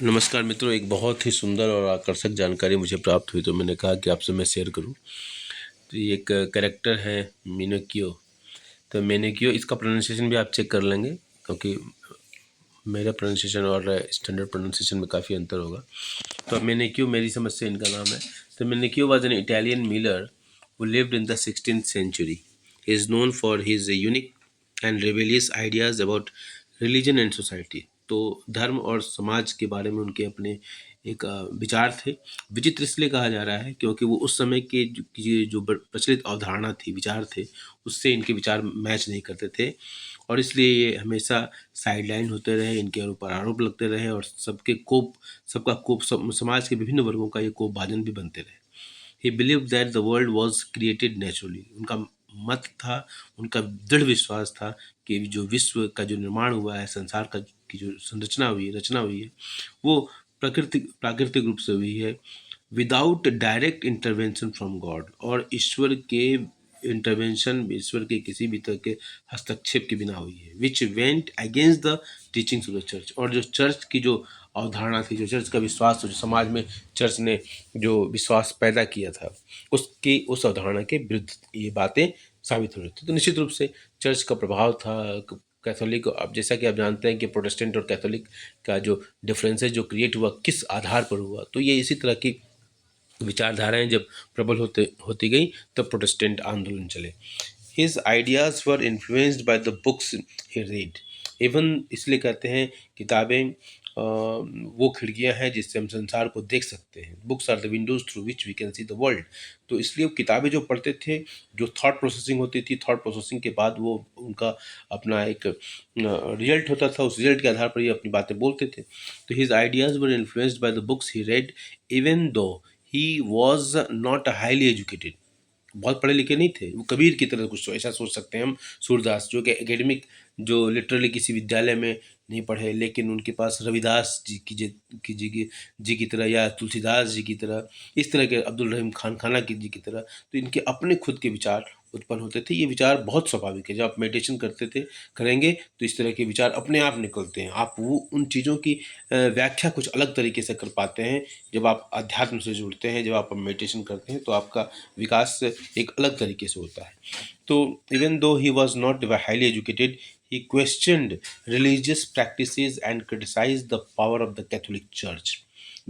नमस्कार मित्रों, एक बहुत ही सुंदर और आकर्षक जानकारी मुझे प्राप्त हुई तो मैंने कहा कि आपसे मैं शेयर करूं। तो ये एक कैरेक्टर है मिनोकियो। तो मिनोकियो, इसका प्रोनाउंसिएशन भी आप चेक कर लेंगे क्योंकि मेरा प्रोनाउंसिएशन और स्टैंडर्ड प्रोनाउंसिएशन में काफ़ी अंतर होगा। तो अब मिनोकियो मेरी समझ से इनका नाम है। तो Menocchio was an Italian miller who lived in the 16th century. He is known for his unique and rebellious ideas about religion and society. तो धर्म और समाज के बारे में उनके अपने एक विचार थे। विचित्र इसलिए कहा जा रहा है क्योंकि वो उस समय के जो प्रचलित अवधारणा थी, विचार थे, उससे इनके विचार मैच नहीं करते थे और इसलिए ये हमेशा साइडलाइन होते रहे, इनके ऊपर आरोप लगते रहे और सबका कोप समाज के विभिन्न वर्गों का ये कोप भाजन भी बनते रहे। He believed that the world was created naturally. उनका मत था, उनका दृढ़ विश्वास था कि जो विश्व का जो निर्माण हुआ है, संसार का की जो रचना हुई है, वो प्राकृतिक रूप से हुई है, without direct intervention from God, और ईश्वर के किसी भी तरह के हस्तक्षेप के बिना हुई है, which went against the teachings of the church. और जो चर्च की जो अवधारणा थी, जो चर्च का विश्वास, जो समाज में चर्च ने जो विश्वास पैदा किया था, उसकी उस अवधारणा के विरुद्ध ये बातें साबित हो रही थी। तो निश्चित रूप से चर्च का प्रभाव था। कैथोलिक, अब जैसा कि आप जानते हैं कि प्रोटेस्टेंट और कैथोलिक का जो डिफरेंस है, जो क्रिएट हुआ, किस आधार पर हुआ, तो ये इसी तरह की विचारधाराएं जब प्रबल होती गई तब प्रोटेस्टेंट आंदोलन चले। His ideas were influenced by the books he read. Even इसलिए कहते हैं किताबें वो खिड़कियां हैं जिससे हम संसार को देख सकते हैं। Books are the windows through which we can see the world. तो इसलिए वो किताबें जो पढ़ते थे, जो थॉट प्रोसेसिंग होती थी, थॉट प्रोसेसिंग के बाद वो उनका अपना एक रिजल्ट होता था, उस रिजल्ट के आधार पर ये अपनी बातें बोलते थे। तो his ideas were influenced by the books he red, even though he was not highly educated. बहुत पढ़े लिखे नहीं थे वो, कबीर की तरह कुछ ऐसा सोच सकते हैं हम। सूरदास जो कि एकेडमिक, जो लिटरली किसी विद्यालय में नहीं पढ़े, लेकिन उनके पास रविदास जी की तरह, या तुलसीदास जी की तरह, इस तरह के अब्दुल रहीम खान खाना जी की तरह, तो इनके अपने खुद के विचार उत्पन्न होते थे। ये विचार बहुत स्वाभाविक है, जब आप मेडिटेशन करेंगे तो इस तरह के विचार अपने आप निकलते हैं। आप वो उन चीज़ों की व्याख्या कुछ अलग तरीके से कर पाते हैं जब आप अध्यात्म से जुड़ते हैं, जब आप मेडिटेशन करते हैं, तो आपका विकास एक अलग तरीके से होता है। तो even though he was not highly educated, he questioned religious practices and criticized the power of the Catholic Church.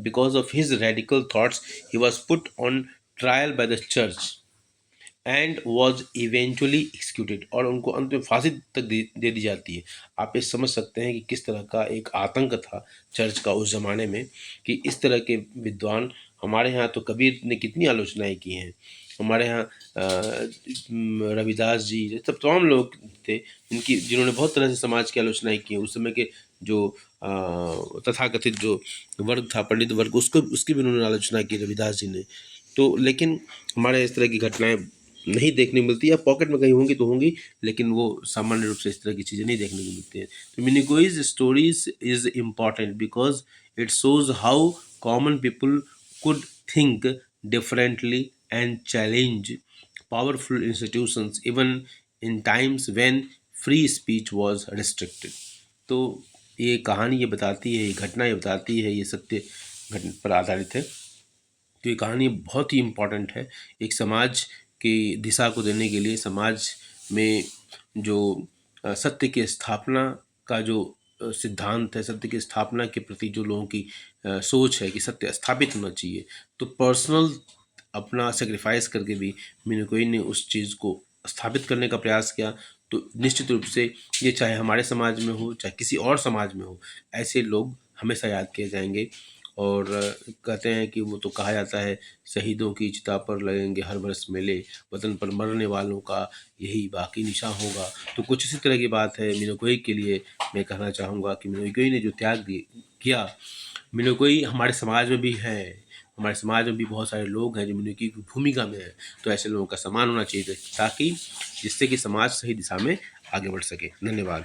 Because of his radical thoughts, he was put on trial by the church and was eventually executed। और उनको अंत में फांसी तक दे दी जाती है। आप ये समझ सकते हैं कि किस तरह का एक आतंक था चर्च का उस ज़माने में, कि इस तरह के विद्वान, हमारे यहाँ तो कबीर ने कितनी आलोचनाएं की हैं, हमारे यहाँ रविदास जी, सब तमाम लोग थे जिन्होंने बहुत तरह से समाज की आलोचनाएं की हैं। उस समय के जो तथाकथित जो वर्ग था, पंडित वर्ग, उसकी भी उन्होंने आलोचना की रविदास जी ने। तो लेकिन हमारे इस तरह की घटनाएं नहीं देखने को मिलती, या पॉकेट में कहीं होंगी तो होंगी, लेकिन वो सामान्य रूप से इस तरह की चीज़ें नहीं देखने को मिलती हैं। तो Menocchio's stories is important because it shows how common people could think differently and challenge powerful institutions even in times when free speech was restricted. तो ये कहानी ये बताती है, ये घटना ये बताती है, ये सत्य घटना पर आधारित है। तो ये कहानी बहुत ही इम्पॉर्टेंट है एक समाज की दिशा को देने के लिए। समाज में जो सत्य की स्थापना का जो सिद्धांत है, सत्य की स्थापना के प्रति जो लोगों की सोच है कि सत्य स्थापित होना चाहिए, तो पर्सनल अपना सेक्रीफाइस करके भी मिनिकोई ने उस चीज़ को स्थापित करने का प्रयास किया। तो निश्चित रूप से ये चाहे हमारे समाज में हो, चाहे किसी और समाज में हो, ऐसे लोग हमेशा याद किए जाएंगे। और कहते हैं कि वो तो कहा जाता है, शहीदों की चिता पर लगेंगे हर बरस मेले, वतन पर मरने वालों का यही बाकी निशान होगा। तो कुछ इसी तरह की बात है। मिनोकोई के लिए मैं कहना चाहूँगा कि मिनोकोई ने जो किया, मिनोकोई हमारे समाज में भी है। हमारे समाज में भी बहुत सारे लोग हैं जो मिनोकोई की भूमिका में है। तो ऐसे लोगों का सम्मान होना चाहिए ताकि जिससे कि समाज सही दिशा में आगे बढ़ सके। धन्यवाद।